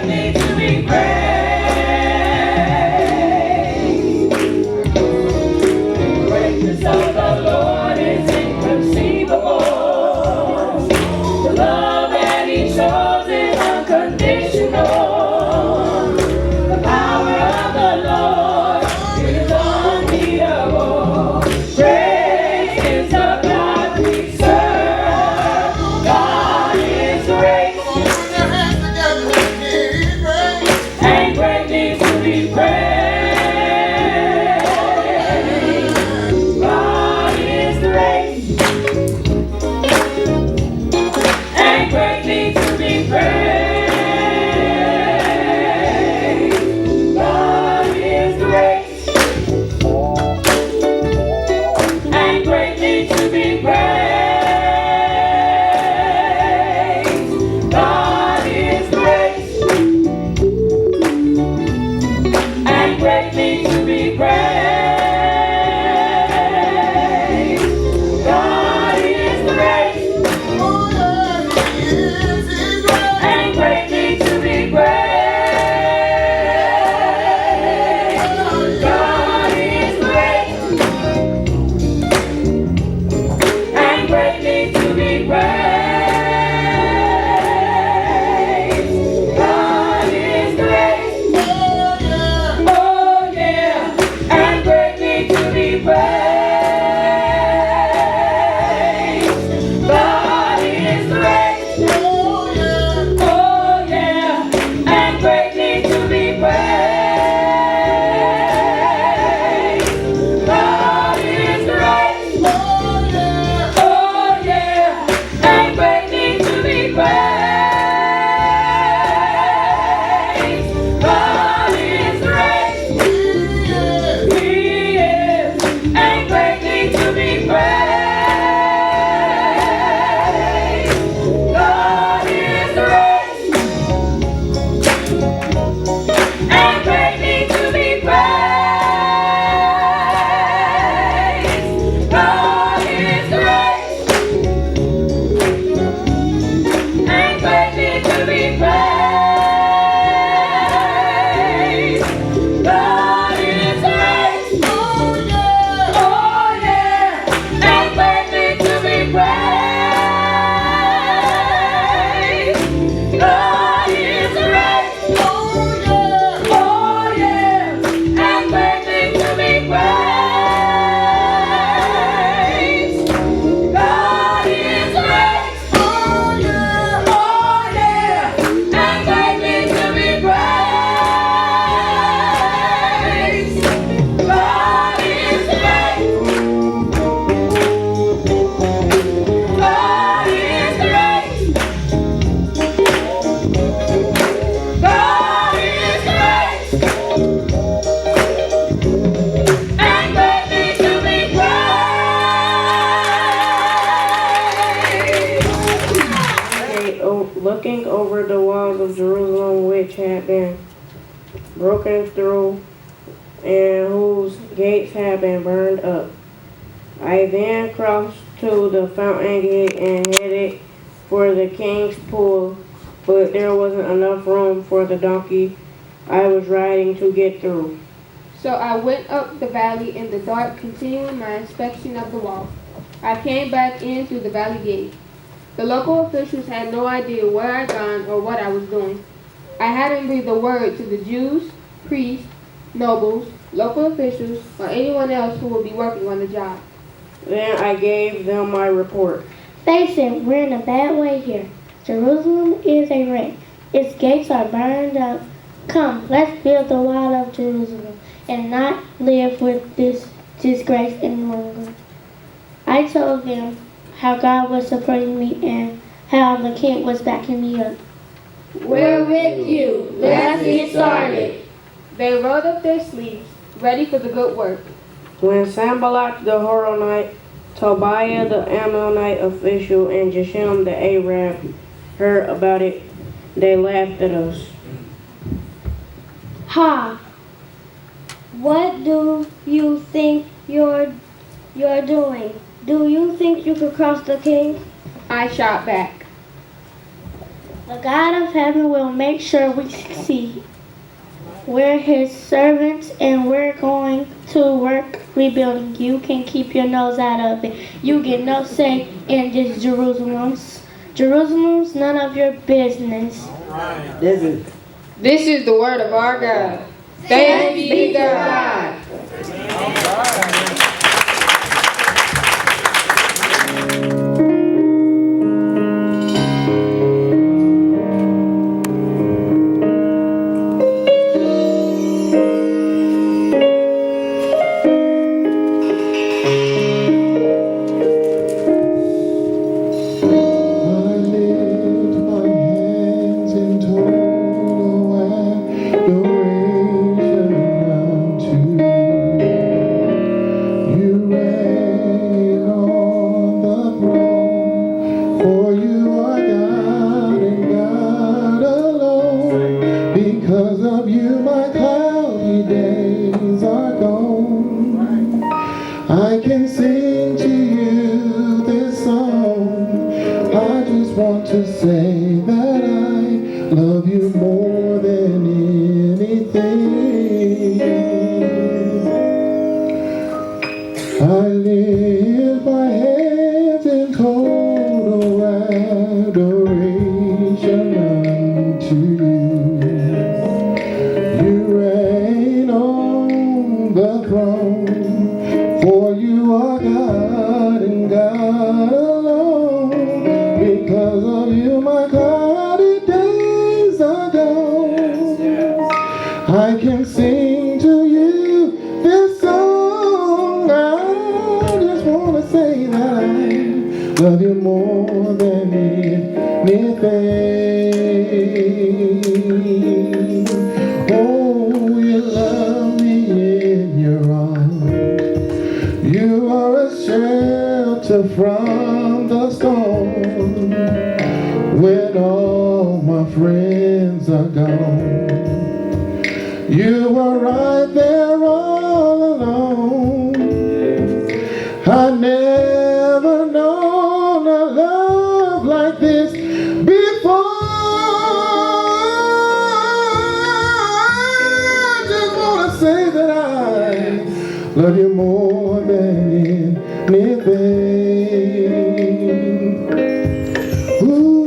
greatly to be praised. The greatness of the Lord is inconceivable. The love that He shows is unconditional. The power of the Lord is unbeatable. Great is the God we serve. God is great and greatly to be praised. God is great and greatly to be praised. God is great and greatly to be praised. God is great and greatly to be praised. God is great and greatly to be praised. God is great and greatly to be praised. God is great, oh yeah, and greatly to be praised. God is great, oh yeah, and greatly to be praised. God is great, oh yeah, and greatly to be praised. God is great, He is, and greatly to be praised. God is great and greatly to be praised. God is great and greatly to be praised. God is great, oh yeah, and greatly to be praised. God is great, oh yeah, and greatly to be praised. God is great, oh yeah, and greatly to be praised. God is great, God is great, God is great, and greatly to be praised. Looking over the walls of Jerusalem, which had been broken through and whose gates had been burned up, I then crossed to the fountain gate and headed for the king's pool, but there wasn't enough room for the donkey I was riding to get through. So I went up the valley in the dark, continuing my inspection of the wall. I came back in through the valley gate. The local officials had no idea where I'd gone or what I was doing. I hadn't breathed a word to the Jews, priests, nobles, local officials, or anyone else who would be working on the job. Then I gave them my report. Face it, we're in a bad way here. Jerusalem is a wreck. Its gates are burned up. Come, let's build the wall of Jerusalem and not live with this disgrace any longer. I told them how God was supporting me and how the king was backing me up. We're with you. Let's get started. They rolled up their sleeves, ready for the good work. When Sanballat the Horonite, Tobiah the Ammonite official, and Geshem the Arab heard about it, they laughed at us. Ha! What do you think you're doing? Do you think you could cross the king? I shot back. The God of heaven will make sure we succeed. We're his servants and we're going to work rebuilding. You can keep your nose out of it. You get no say in this Jerusalem's. Jerusalem's none of your business. This is the word of our God. Thanks be to God. Because of you, my cloudy days are gone. I can sing to you this song. I just want to say that I love you more than anything. I lift my hands in total adoration unto you. For you are God and God alone. Because of you, my cloudy days are gone. I can sing to you this song. I just want to say that I love you more than anything. Oh, you love me in your arms. You are a shelter from the storm. When all my friends are gone, you were right there all alone. I never known a love like this before. I just want to say that I love you more than anything. Ooh,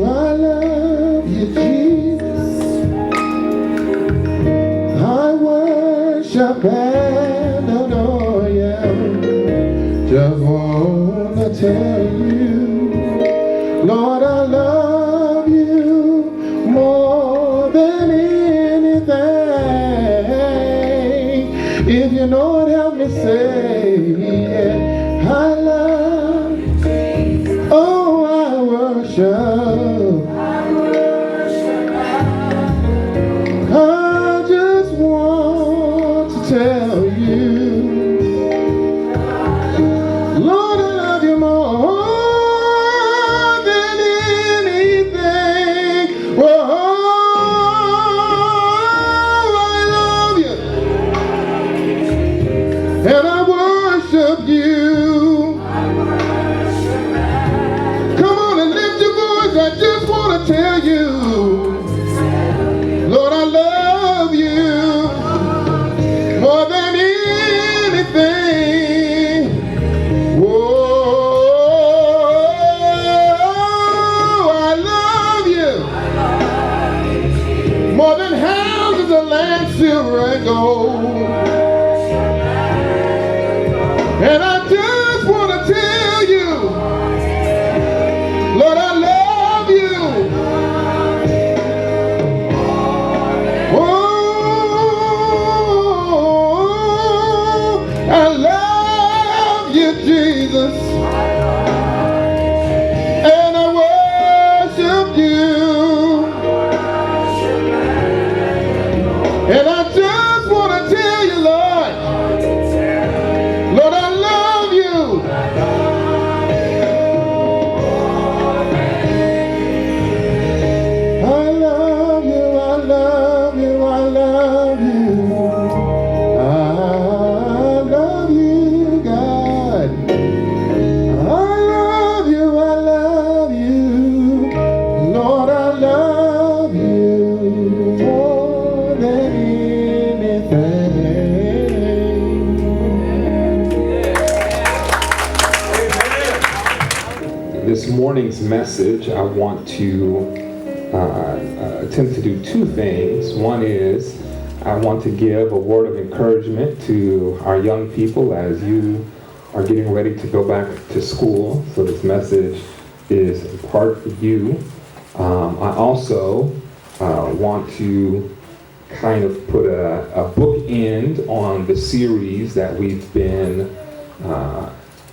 I love you, Jesus. I worship and adore you. Just wanna tell you, Lord, I love you more than anything. If you know it, help me say, yeah, I love, oh, I worship. I just want to tell you, Lord, I love you more than anything. Oh, I love you. And I worship you. Come on and lift your voice. I just want to tell you, Lord, I love you more than anything. Whoa, I love you more than houses of land, silver, and gold. And I just want to tell you, Lord, I love you. Oh, I love you, Jesus. And I worship you. And I just want morning's message, I want to attempt to do two things. One is I want to give a word of encouragement to our young people as you are getting ready to go back to school. So this message is in part for you. I also want to kind of put a bookend on the series that we've been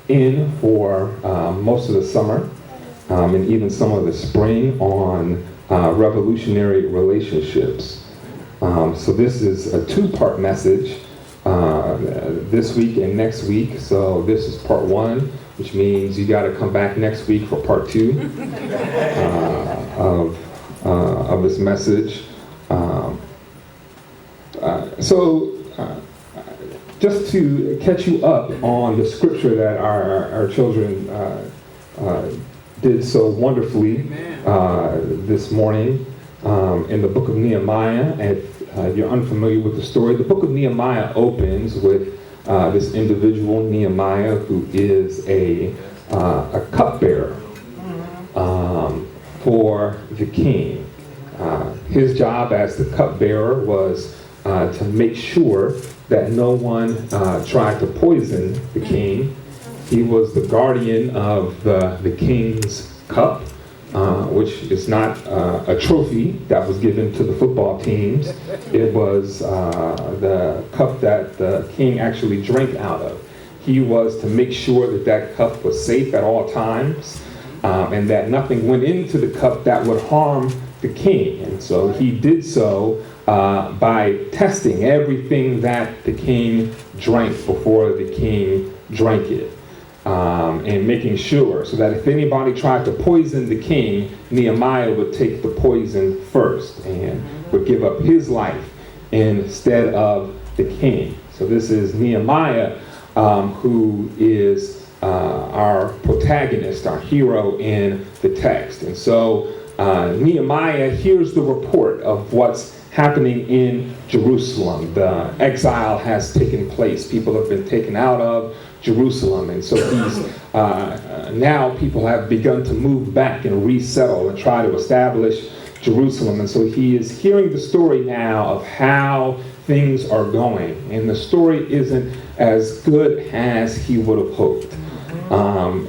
in for most of the summer and even some of the spring on revolutionary relationships. So this is a two-part message this week and next week. So this is part one, which means you got to come back next week for part two of this message. Just to catch you up on the scripture that our children did so wonderfully this morning in the book of Nehemiah. And if you're unfamiliar with the story, the book of Nehemiah opens with this individual, Nehemiah, who is a cupbearer for the king. His job as the cupbearer was to make sure that no one tried to poison the king. He was the guardian of the king's cup, which is not a trophy that was given to the football teams. It was the cup that the king actually drank out of. He was to make sure that that cup was safe at all times, and that nothing went into the cup that would harm the king. And so he did so by testing everything that the king drank before the king drank it. And making sure so that if anybody tried to poison the king, Nehemiah would take the poison first and would give up his life instead of the king. So this is Nehemiah, who is our protagonist, our hero in the text. And so Nehemiah hears the report of what's happening in Jerusalem. The exile has taken place. People have been taken out of Jerusalem, and so he's now people have begun to move back and resettle and try to establish Jerusalem. And so he is hearing the story now of how things are going, and the story isn't as good as he would have hoped.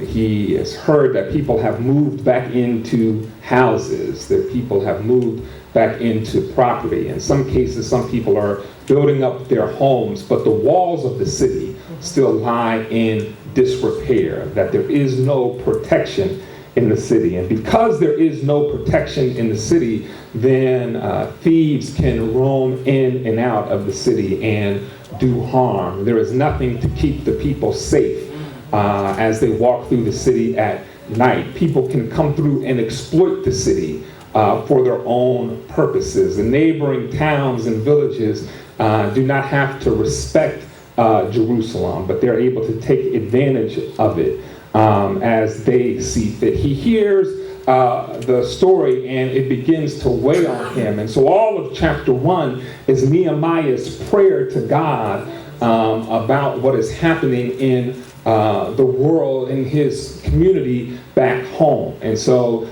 He has heard that people have moved back into houses, that people have moved back into property. In some cases, some people are building up their homes, but the walls of the city still lie in disrepair, that there is no protection in the city. And because there is no protection in the city, then thieves can roam in and out of the city and do harm. There is nothing to keep the people safe as they walk through the city at night. People can come through and exploit the city for their own purposes. The neighboring towns and villages do not have to respect Jerusalem, but they're able to take advantage of it as they see fit. He hears the story and it begins to weigh on him. And so all of chapter 1 is Nehemiah's prayer to God about what is happening in the world, in his community back home. And so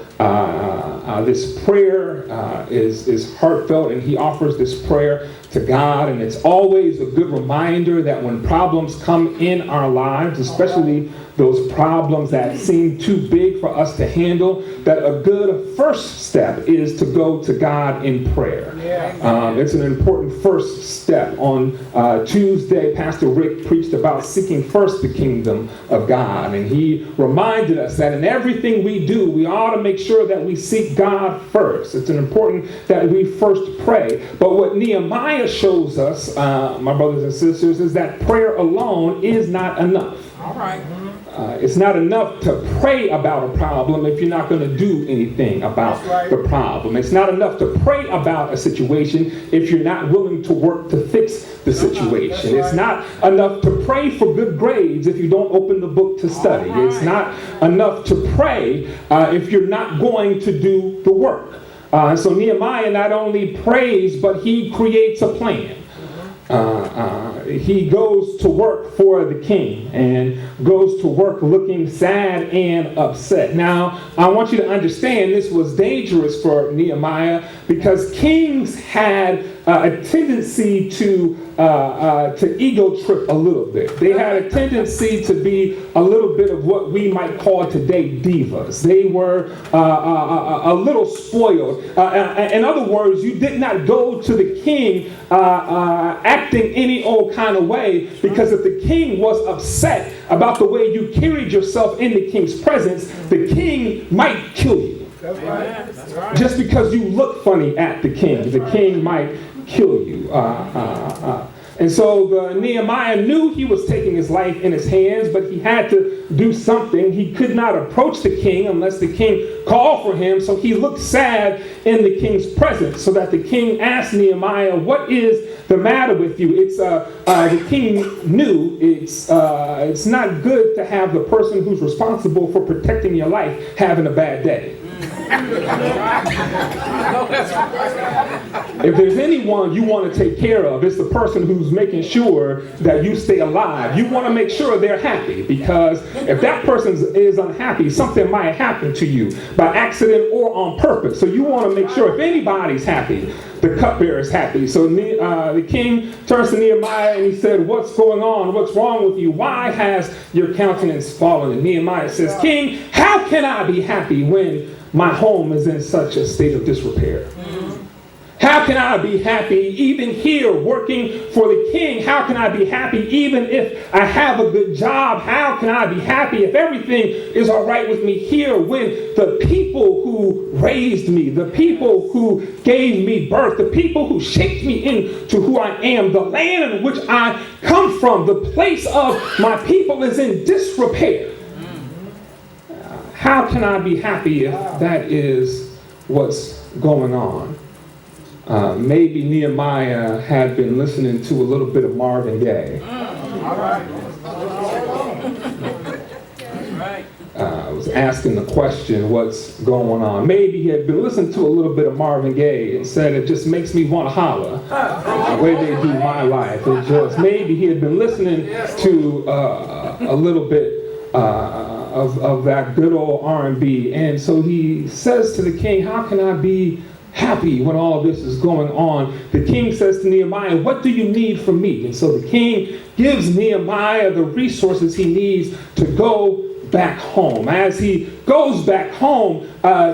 this prayer is heartfelt, and he offers this prayer to God, and it's always a good reminder that when problems come in our lives, especially those problems that seem too big for us to handle, that a good first step is to go to God in prayer. It's an important first step. On Tuesday, Pastor Rick preached about seeking first the kingdom of God, and he reminded us that in everything we do, we ought to make sure that we seek God first. It's important that we first pray. But what Nehemiah shows us, my brothers and sisters, is that prayer alone is not enough. All right. It's not enough to pray about a problem if you're not going to do anything about the problem. It's not enough to pray about a situation if you're not willing to work to fix the situation. It's not enough to pray for good grades if you don't open the book to study. It's not enough to pray if you're not going to do the work. So Nehemiah not only prays, but he creates a plan. he goes to work for the king and goes to work looking sad and upset. Now, I want you to understand this was dangerous for Nehemiah because kings had a tendency to ego trip a little bit. They had a tendency to be a little bit of what we might call today divas. They were a little spoiled. In other words, you did not go to the king acting any old kind of way, because if the king was upset about the way you carried yourself in the king's presence, the king might kill you. That's right. That's right. Just because you look funny at the king might kill you. And so Nehemiah knew he was taking his life in his hands, but he had to do something. He could not approach the king unless the king called for him. So he looked sad in the king's presence, so that the king asked Nehemiah, "What is the matter with you?" The king knew it's not good to have the person who's responsible for protecting your life having a bad day. If there's anyone you want to take care of, it's the person who's making sure that you stay alive. You want to make sure they're happy, because if that person is unhappy, something might happen to you by accident or on purpose. So you want to make sure if anybody's happy, the cupbearer is happy. So the king turns to Nehemiah and he said, "What's going on? What's wrong with you? Why has your countenance fallen?" And Nehemiah says, "King, how can I be happy when my home is in such a state of disrepair? How can I be happy even here working for the king? How can I be happy even if I have a good job? How can I be happy if everything is all right with me here when the people who raised me, the people who gave me birth, the people who shaped me into who I am, the land in which I come from, the place of my people is in disrepair? How can I be happy if that is what's going on?" Maybe Nehemiah had been listening to a little bit of Marvin Gaye. I was asking the question, what's going on? Maybe he had been listening to a little bit of Marvin Gaye and said, "It just makes me want to holler the way they do my life." Maybe he had been listening to a little bit of that good old R&B. And so he says to the king, "How can I be happy when all this is going on?" The king says to Nehemiah, "What do you need from me?" And so the king gives Nehemiah the resources he needs to go back home. As he goes back home,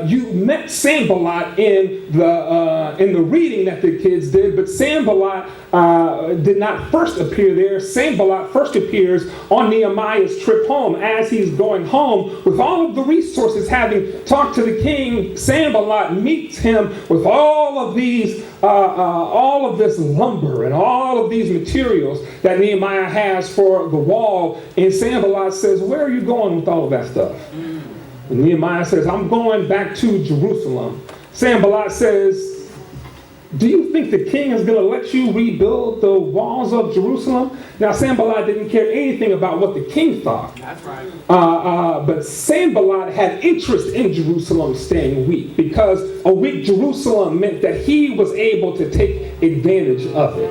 you met Sanballat in the reading that the kids did, but Sanballat did not first appear there. Sanballat first appears on Nehemiah's trip home. As he's going home with all of the resources, having talked to the king, Sanballat meets him with all of this lumber and all of these materials that Nehemiah has for the wall. And Sanballat says, "Where are you going with all of that stuff?" And Nehemiah says, "I'm going back to Jerusalem." Sanballat says, "Do you think the king is going to let you rebuild the walls of Jerusalem?" Now, Sanballat didn't care anything about what the king thought. That's right. But Sanballat had interest in Jerusalem staying weak, because a weak Jerusalem meant that he was able to take advantage of it.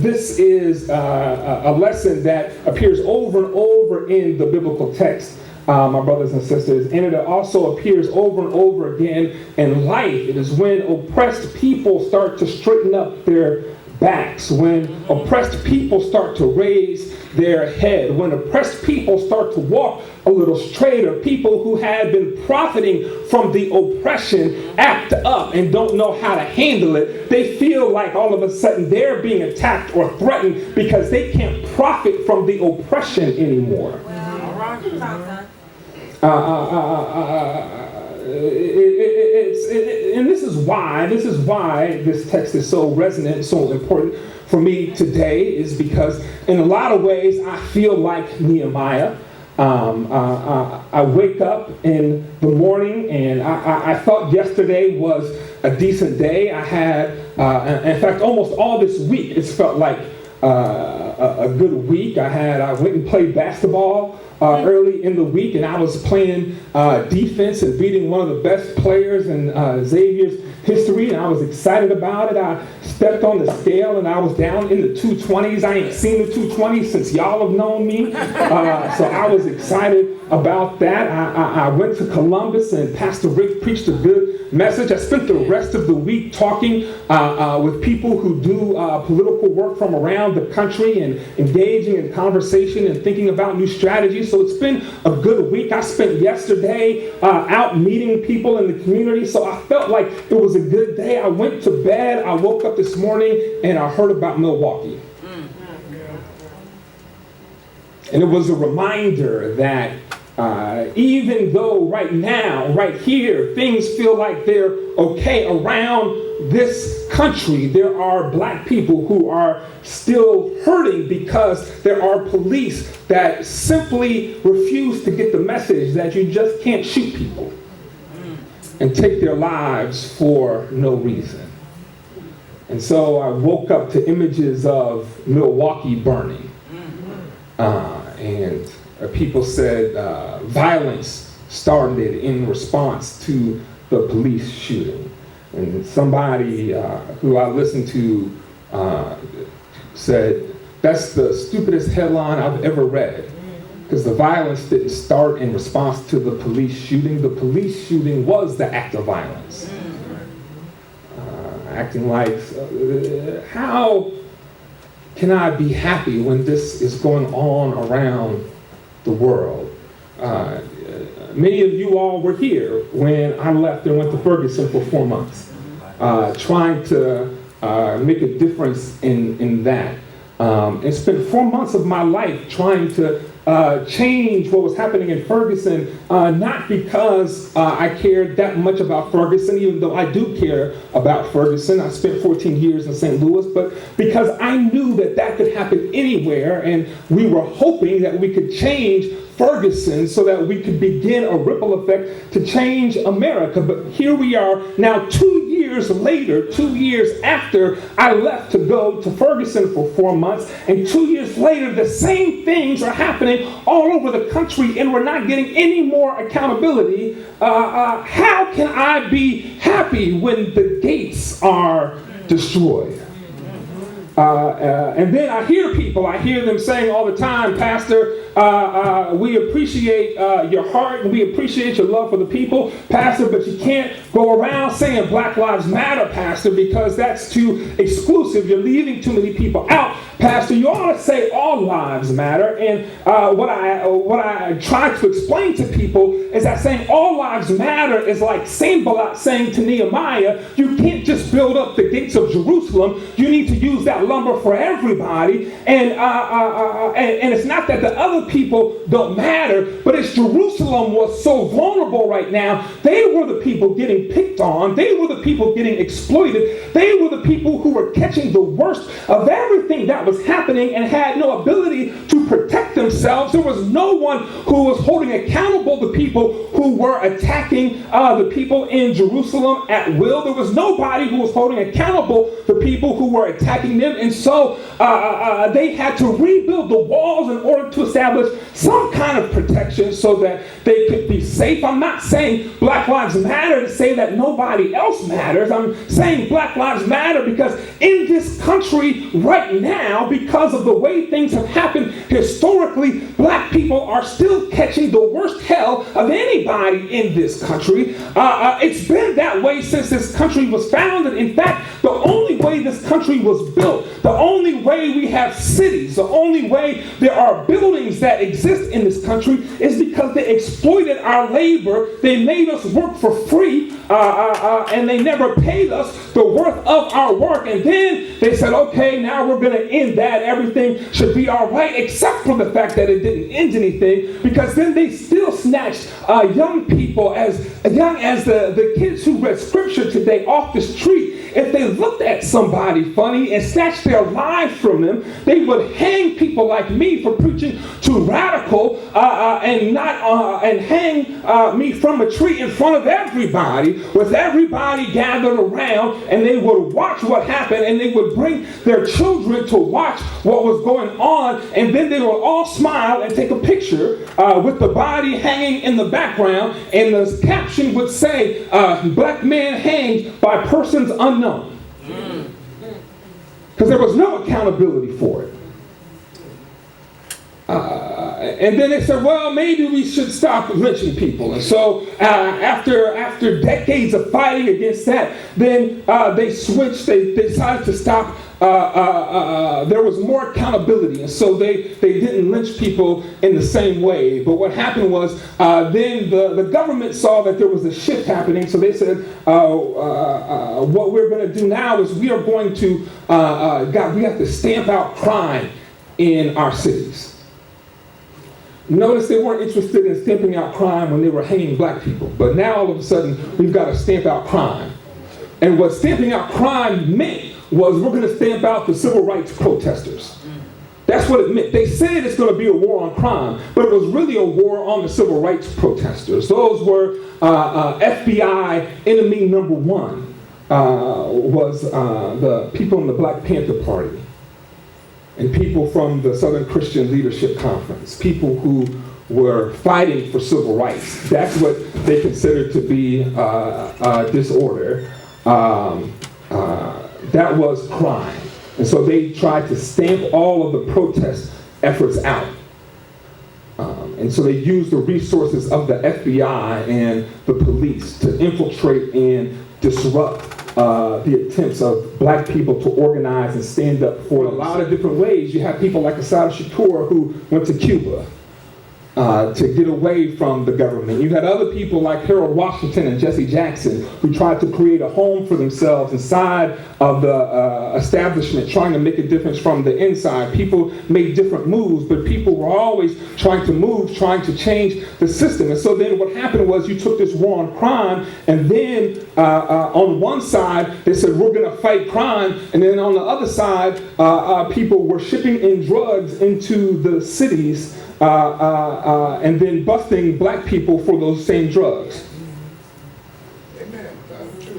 This is a lesson that appears over and over in the biblical text, my brothers and sisters, and it also appears over and over again in life. It is when oppressed people start to straighten up their backs, when oppressed people start to raise their head, when oppressed people start to walk a little straighter, people who had been profiting from the oppression act up and don't know how to handle it. They feel like all of a sudden they're being attacked or threatened because they can't profit from the oppression anymore. And this is why this text is so resonant, so important for me today, is because in a lot of ways I feel like Nehemiah. I wake up in the morning and I thought yesterday was a decent day. I had, in fact, almost all this week it's felt like a good week. I went and played basketball early in the week, and I was playing defense and beating one of the best players in Xavier's history, and I was excited about it. I stepped on the scale, and I was down in the 220s. I ain't seen the 220s since y'all have known me, so I was excited about that. I went to Columbus, and Pastor Rick preached a good message. I spent the rest of the week talking with people who do political work from around the country and engaging in conversation and thinking about new strategies. So it's been a good week. I spent yesterday out meeting people in the community, so I felt like it was a good day. I went to bed, I woke up this morning, and I heard about Milwaukee. And it was a reminder that even though right now, right here, things feel like they're okay around this country, there are black people who are still hurting because there are police that simply refuse to get the message that you just can't shoot people and take their lives for no reason. And so I woke up to images of Milwaukee burning. And people said violence started in response to the police shooting. And somebody who I listened to said, that's the stupidest headline I've ever read. Because the violence didn't start in response to the police shooting. The police shooting was the act of violence. Acting like, how can I be happy when this is going on around the world? Many of you all were here when I left and went to Ferguson for 4 months, trying to make a difference in that. And spent 4 months of my life trying to change what was happening in Ferguson, not because I cared that much about Ferguson, even though I do care about Ferguson. I spent 14 years in St. Louis, but because I knew that that could happen anywhere, and we were hoping that we could change Ferguson so that we could begin a ripple effect to change America. But here we are now 2 years later, 2 years after I left to go to Ferguson for 4 months, and 2 years later the same things are happening all over the country, and we're not getting any more accountability. How can I be happy when the gates are destroyed? And then I hear them saying all the time, Pastor, we appreciate your heart and we appreciate your love for the people, Pastor, but you can't go around saying Black Lives Matter, Pastor, because that's too exclusive. You're leaving too many people out. Pastor, you ought to say all lives matter. And what I try to explain to people is that saying all lives matter is like Sanballat saying to Nehemiah, you can't just build up the gates of Jerusalem. You need to use that lumber for everybody. And it's not that the other people don't matter, but it's Jerusalem was so vulnerable right now. They were the people getting picked on. They were the people getting exploited. They were the people who were catching the worst of everything that was happening and had no ability to protect themselves. There was no one who was holding accountable the people who were attacking the people in Jerusalem at will. There was nobody who was holding accountable the people who were attacking them. And so they had to rebuild the walls in order to establish some kind of protection so that they could be safe. I'm not saying Black Lives Matter to say that nobody else matters. I'm saying Black Lives Matter because in this country right now, because of the way things have happened historically, black people are still catching the worst hell of anybody in this country. It's been that way since this country was founded. In fact, the only way this country was built, the only way we have cities, the only way there are buildings that exist in this country is because they exploited our labor. They made us work for free, and they never paid us the worth of our work. And then they said, okay, now we're going to end that. Everything should be all right, except for the fact that it didn't end anything, because then they still snatched young people as young as the kids who read scripture today off the street. If they looked at somebody funny and snatched their lives from them, they would hang people like me for preaching too radical and hang me from a tree in front of everybody. rally with everybody gathered around, and they would watch what happened, and they would bring their children to watch what was going on, and then they would all smile and take a picture with the body hanging in the background, and the caption would say, "Black man hanged by persons unknown." Because there was no accountability for it. And then they said, well, maybe we should stop lynching people. And so after decades of fighting against that, then they switched, they decided to stop. There was more accountability, and so they didn't lynch people in the same way. But what happened was then the government saw that there was a shift happening, so they said, what we're going to do now is we are going to, we have to stamp out crime in our cities. Notice they weren't interested in stamping out crime when they were hanging black people. But now all of a sudden, we've got to stamp out crime. And what stamping out crime meant was we're going to stamp out the civil rights protesters. That's what it meant. They said it's going to be a war on crime, but it was really a war on the civil rights protesters. Those were FBI enemy number one, was the people in the Black Panther Party. And people from the Southern Christian Leadership Conference, people who were fighting for civil rights. That's what they considered to be disorder. That was crime. And so they tried to stamp all of the protest efforts out. And so they used the resources of the FBI and the police to infiltrate and disrupt the attempts of black people to organize and stand up for a lot of different ways. You have people like Assata Shakur who went to Cuba to get away from the government. You had other people like Harold Washington and Jesse Jackson who tried to create a home for themselves inside of the establishment, trying to make a difference from the inside. People made different moves, but people were always trying to move, trying to change the system. And so then what happened was you took this war on crime, and then on one side they said we're going to fight crime, and then on the other side people were shipping in drugs into the cities and then busting black people for those same drugs.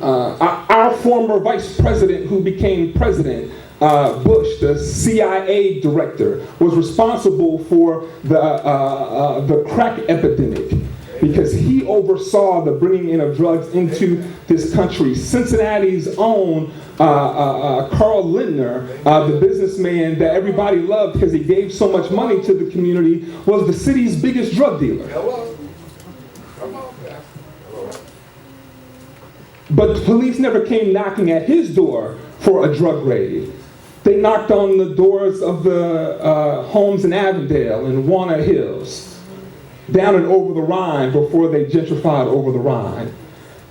Our former vice president who became president, Bush, the CIA director, was responsible for the crack epidemic because he oversaw the bringing in of drugs into this country. Cincinnati's own Carl Lindner, the businessman that everybody loved because he gave so much money to the community, was the city's biggest drug dealer. But the police never came knocking at his door for a drug raid. They knocked on the doors of the homes in Avondale and Walnut Hills, down and over the Rhine before they gentrified over the Rhine,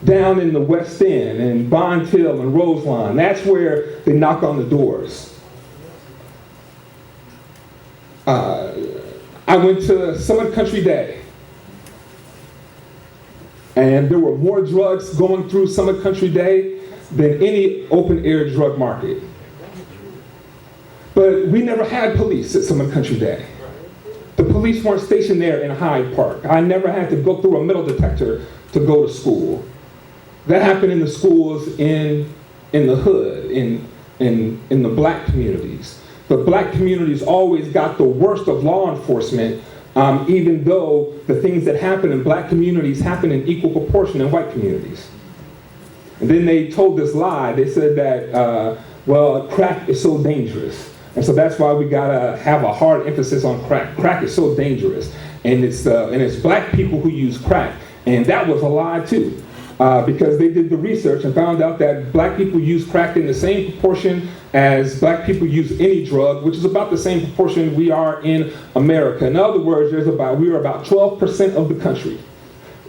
down in the West End and Bond Hill and Roseline. That's where they knock on the doors. I went to Summit Country Day, and there were more drugs going through Summit Country Day than any open-air drug market. But we never had police at Summit Country Day. The police weren't stationed there in Hyde Park. I never had to go through a metal detector to go to school. That happened in the schools in the hood, in the black communities. The black communities always got the worst of law enforcement, even though the things that happen in black communities happen in equal proportion in white communities. And then they told this lie. They said that, well, crack is so dangerous. And so that's why we gotta have a hard emphasis on crack. Crack is so dangerous. And it's black people who use crack. And that was a lie too. Because they did the research and found out that black people use crack in the same proportion as black people use any drug, which is about the same proportion we are in America. In other words, we are about 12% of the country.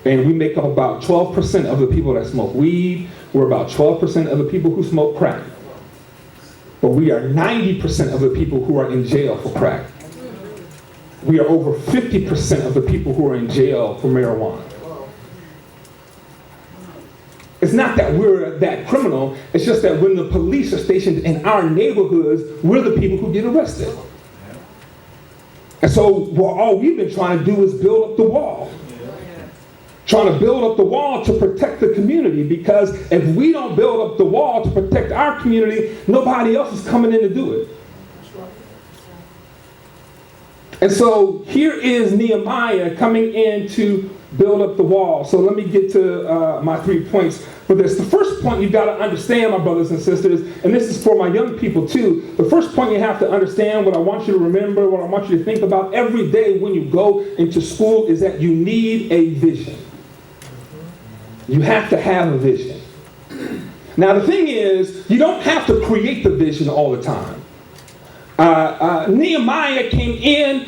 And we make up about 12% of the people that smoke weed. We're about 12% of the people who smoke crack. But we are 90% of the people who are in jail for crack. We are over 50% of the people who are in jail for marijuana. It's not that we're that criminal, it's just that when the police are stationed in our neighborhoods, we're the people who get arrested. And so all we've been trying to do is build up the wall. trying to build up the wall to protect the community, because if we don't build up the wall to protect our community, nobody else is coming in to do it. And so here is Nehemiah coming in to build up the wall. So let me get to my 3 points for this. The first point you've got to understand, my brothers and sisters, and this is for my young people too. The first point you have to understand, what I want you to remember, what I want you to think about every day when you go into school, is that you need a vision. You have to have a vision. Now the thing is, you don't have to create the vision all the time. Nehemiah came in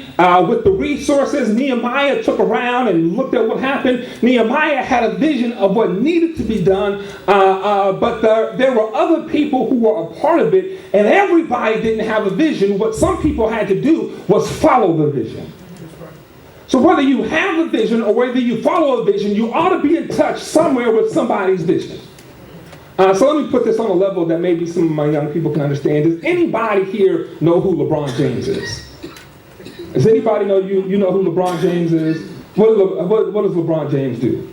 with the resources. Nehemiah took around and looked at what happened. Nehemiah had a vision of what needed to be done, but there were other people who were a part of it, and everybody didn't have a vision. What some people had to do was follow the vision. So whether you have a vision or whether you follow a vision, you ought to be in touch somewhere with somebody's vision. So let me put this on a level that maybe some of my young people can understand. Does anybody here know who LeBron James is? Does anybody know you know who LeBron James is? What does LeBron James do?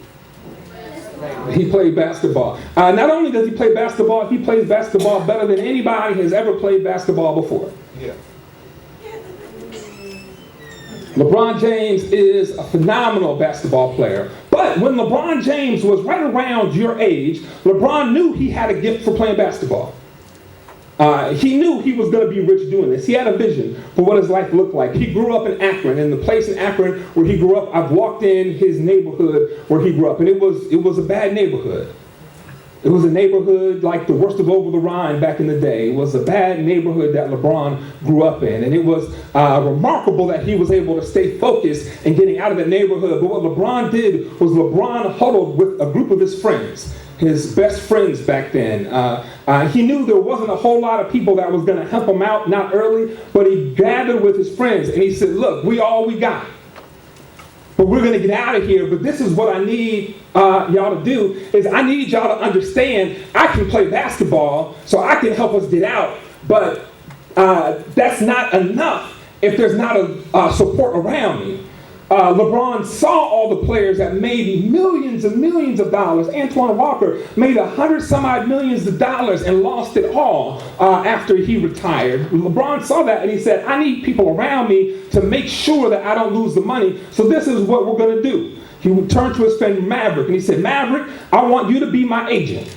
He played basketball. Not only does he play basketball, he plays basketball better than anybody has ever played basketball before. Yeah. LeBron James is a phenomenal basketball player. But when LeBron James was right around your age, LeBron knew he had a gift for playing basketball. He knew he was going to be rich doing this. He had a vision for what his life looked like. He grew up in Akron, and the place in Akron where he grew up, I've walked in his neighborhood where he grew up, and it was a bad neighborhood. It was a neighborhood like the worst of Over the Rhine back in the day. It was a bad neighborhood that LeBron grew up in. And it was remarkable that he was able to stay focused in getting out of that neighborhood. But what LeBron did was LeBron huddled with a group of his friends, his best friends back then. He knew there wasn't a whole lot of people that was going to help him out, not early, but he gathered with his friends and he said, look, we all we got. But we're going to get out of here. But this is what I need y'all to do, is I need y'all to understand I can play basketball, so I can help us get out. But that's not enough if there's not a support around me. LeBron saw all the players that made millions and millions of dollars. Antoine Walker made 100 some odd millions of dollars and lost it all after he retired. LeBron saw that and he said, I need people around me to make sure that I don't lose the money. So this is what we're going to do. He would turn to his friend Maverick and he said, Maverick, I want you to be my agent.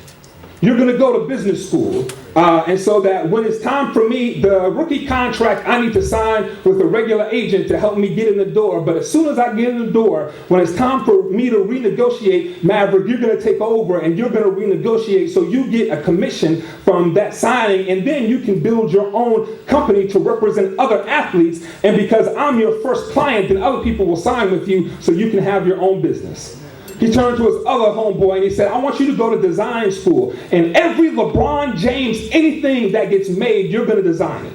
You're going to go to business school. And so that when it's time for me, the rookie contract, I need to sign with a regular agent to help me get in the door. But as soon as I get in the door, when it's time for me to renegotiate, Maverick, you're going to take over and you're going to renegotiate so you get a commission from that signing. And then you can build your own company to represent other athletes. And because I'm your first client, then other people will sign with you so you can have your own business. He turned to his other homeboy and he said, I want you to go to design school. And every LeBron James, anything that gets made, you're going to design it.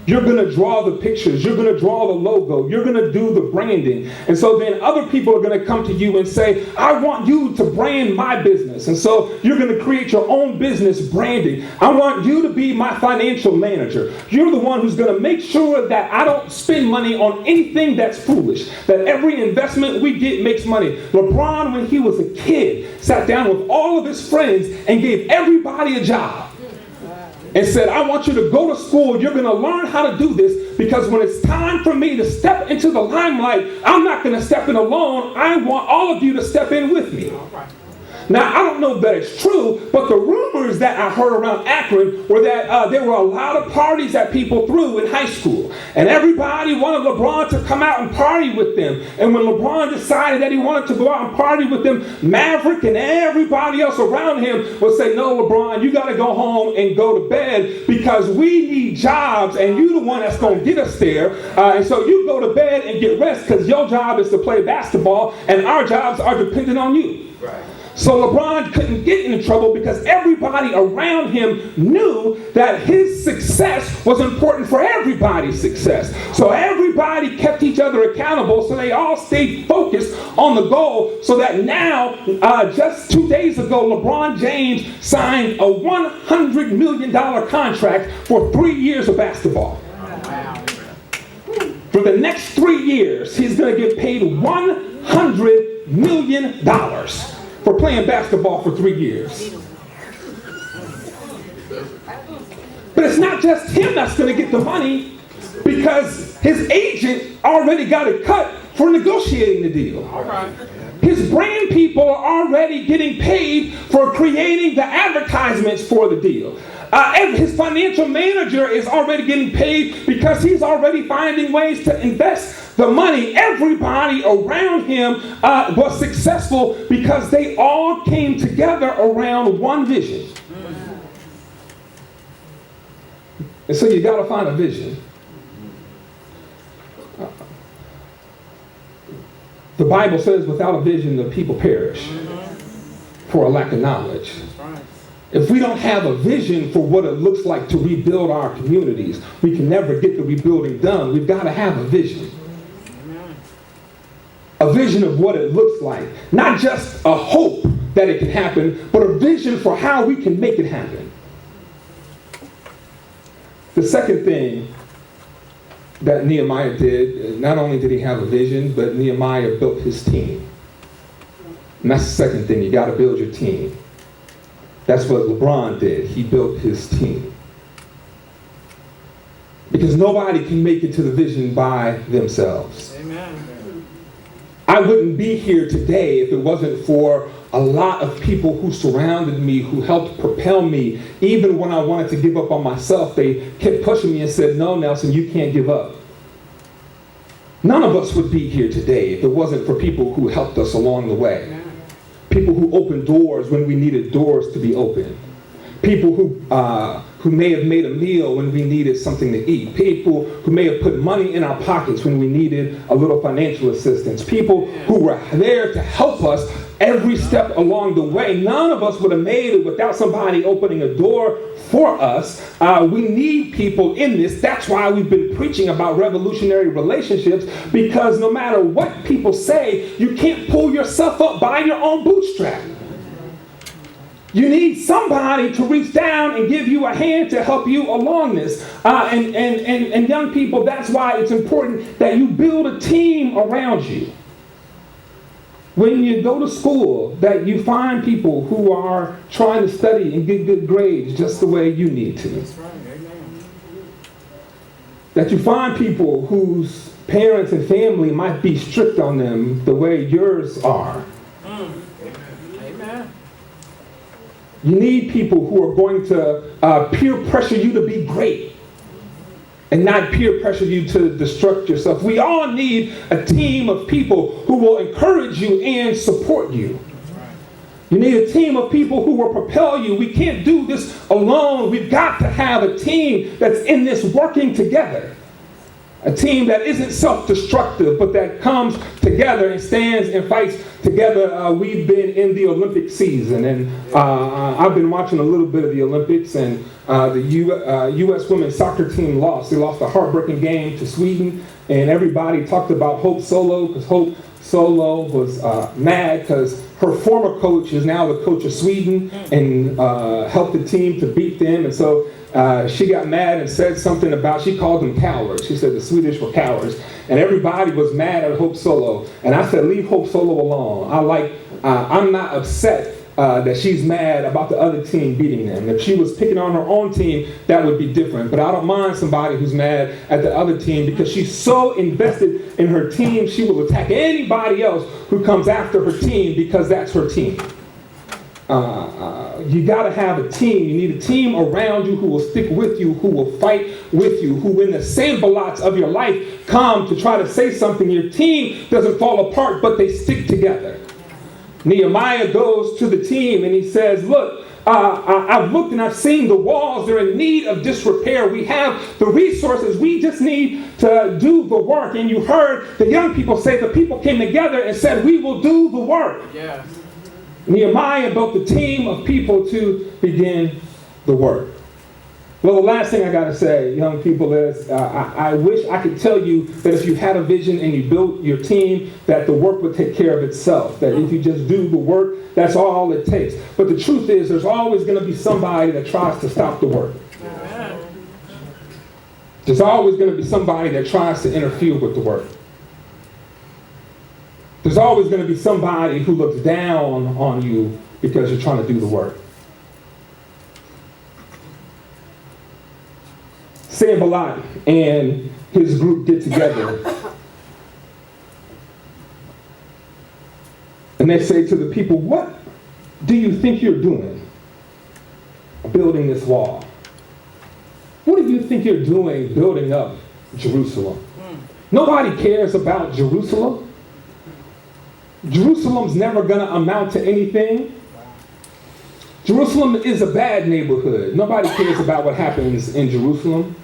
You're going to draw the pictures. You're going to draw the logo. You're going to do the branding. And so then other people are going to come to you and say, I want you to brand my business. And so you're going to create your own business branding. I want you to be my financial manager. You're the one who's going to make sure that I don't spend money on anything that's foolish, that every investment we get makes money. LeBron, when he was a kid, sat down with all of his friends and gave everybody a job. And said, I want you to go to school. You're going to learn how to do this because when it's time for me to step into the limelight, I'm not going to step in alone. I want all of you to step in with me. Now, I don't know that it's true, but the rumors that I heard around Akron were that there were a lot of parties that people threw in high school. And everybody wanted LeBron to come out and party with them. And when LeBron decided that he wanted to go out and party with them, Maverick and everybody else around him would say, no, LeBron, you got to go home and go to bed because we need jobs and you're the one that's going to get us there. And so you go to bed and get rest because your job is to play basketball and our jobs are dependent on you. Right. So LeBron couldn't get into trouble because everybody around him knew that his success was important for everybody's success. So everybody kept each other accountable, so they all stayed focused on the goal, so that now, just 2 days ago, LeBron James signed a $100 million contract for 3 years of basketball. For the next 3 years, he's going to get paid $100 million for playing basketball for 3 years. But it's not just him that's going to get the money, because his agent already got a cut for negotiating the deal. His brand people are already getting paid for creating the advertisements for the deal. And his financial manager is already getting paid because he's already finding ways to invest the money. Everybody around him was successful because they all came together around one vision. And so you got to find a vision. The Bible says without a vision, the people perish for a lack of knowledge. If we don't have a vision for what it looks like to rebuild our communities, we can never get the rebuilding done. We've got to have a vision. A vision of what it looks like. Not just a hope that it can happen, but a vision for how we can make it happen. The second thing that Nehemiah did, not only did he have a vision, but Nehemiah built his team. And that's the second thing, you got to build your team. That's what LeBron did. He built his team. Because nobody can make it to the vision by themselves. Amen. I wouldn't be here today if it wasn't for a lot of people who surrounded me, who helped propel me. Even when I wanted to give up on myself, they kept pushing me and said, no, Nelson, you can't give up. None of us would be here today if it wasn't for people who helped us along the way. People who opened doors when we needed doors to be opened. People who may have made a meal when we needed something to eat. People who may have put money in our pockets when we needed a little financial assistance. People who were there to help us every step along the way. None of us would have made it without somebody opening a door for us. We need people in this. That's why we've been preaching about revolutionary relationships, because no matter what people say, you can't pull yourself up by your own bootstrap. You need somebody to reach down and give you a hand to help you along this. And young people, that's why it's important that you build a team around you. When you go to school, that you find people who are trying to study and get good grades just the way you need to. That's right. Amen. That you find people whose parents and family might be strict on them the way yours are. Amen. You need people who are going to peer pressure you to be great and not peer pressure you to destruct yourself. We all need a team of people who will encourage you and support you. You need a team of people who will propel you. We can't do this alone. We've got to have a team that's in this working together. A team that isn't self-destructive, but that comes together and stands and fights together. We've been in the Olympic season, and I've been watching a little bit of the Olympics, and the U.S. women's soccer team lost. They lost a heartbreaking game to Sweden, and everybody talked about Hope Solo, because Hope Solo was mad because her former coach is now the coach of Sweden and helped the team to beat them, and so she got mad and said something about, she called them cowards. She said the Swedish were cowards. And everybody was mad at Hope Solo. And I said, leave Hope Solo alone. I'm not upset that she's mad about the other team beating them. If she was picking on her own team, that would be different. But I don't mind somebody who's mad at the other team, because she's so invested in her team, she will attack anybody else who comes after her team, because that's her team. You got to have a team. You need a team around you who will stick with you, who will fight with you, who when the save-a-lots of your life come to try to say something, your team doesn't fall apart, but they stick together. Nehemiah goes to the team and he says, look, I've looked and I've seen the walls. They're in need of disrepair. We have the resources. We just need to do the work. And you heard the young people say the people came together and said, we will do the work. Yes. Nehemiah built a team of people to begin the work. Well, the last thing I got to say, young people, is I wish I could tell you that if you had a vision and you built your team, that the work would take care of itself. That if you just do the work, that's all it takes. But the truth is, there's always going to be somebody that tries to stop the work. There's always going to be somebody that tries to interfere with the work. There's always going to be somebody who looks down on you because you're trying to do the work. Sanballat and his group get together and they say to the people, what do you think you're doing building this wall? What do you think you're doing building up Jerusalem? Nobody cares about Jerusalem. Jerusalem's never going to amount to anything. Jerusalem is a bad neighborhood. Nobody cares about what happens in Jerusalem.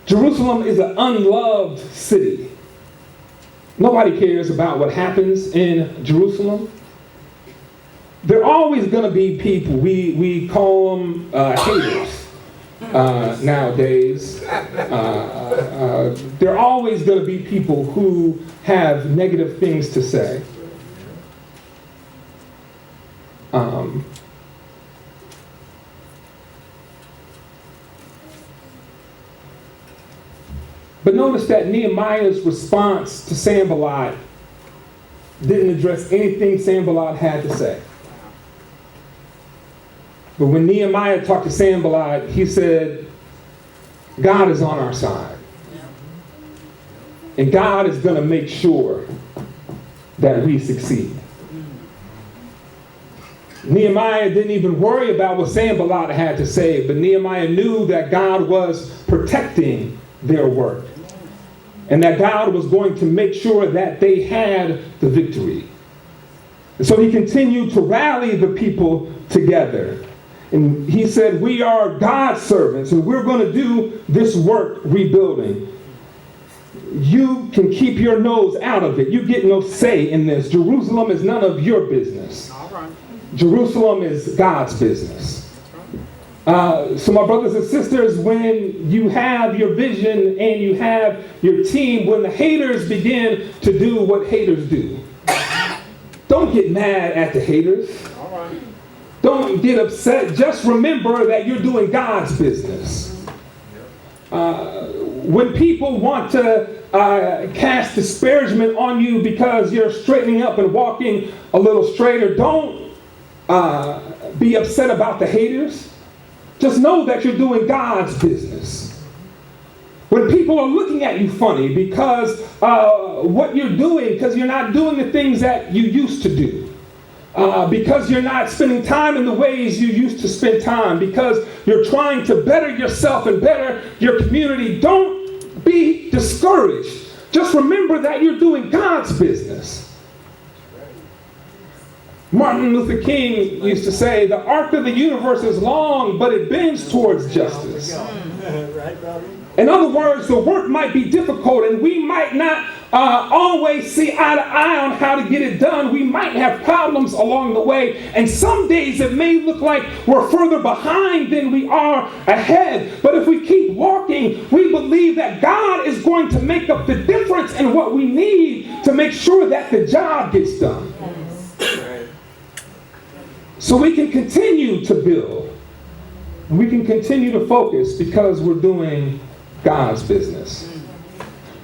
Jerusalem is an unloved city. Nobody cares about what happens in Jerusalem. There are always going to be people, we call them haters nowadays. There are always going to be people who have negative things to say. But notice that Nehemiah's response to Sanballat didn't address anything Sanballat had to say. But when Nehemiah talked to Sanballat, he said, God is on our side. And God is going to make sure that we succeed. Nehemiah didn't even worry about what Sanballat had to say, but Nehemiah knew that God was protecting their work. And that God was going to make sure that they had the victory. And so he continued to rally the people together. And he said, we are God's servants, and we're going to do this work rebuilding. You can keep your nose out of it. You get no say in this. Jerusalem is none of your business. All right. Jerusalem is God's business. So my brothers and sisters, when you have your vision and you have your team, when the haters begin to do what haters do, don't get mad at the haters. All right. Don't get upset. Just remember that you're doing God's business. When people want to cast disparagement on you because you're straightening up and walking a little straighter, don't be upset about the haters. Just know that you're doing God's business. When people are looking at you funny because what you're doing, because you're not doing the things that you used to do, because you're not spending time in the ways you used to spend time, because you're trying to better yourself and better your community, don't be discouraged. Just remember that you're doing God's business. Martin Luther King used to say, the arc of the universe is long, but it bends towards justice. In other words, the work might be difficult and we might not always see eye to eye on how to get it done. We might have problems along the way, and some days it may look like we're further behind than we are ahead. But if we keep walking, we believe that God is going to make up the difference in what we need to make sure that the job gets done. So we can continue to build. We can continue to focus because we're doing God's business.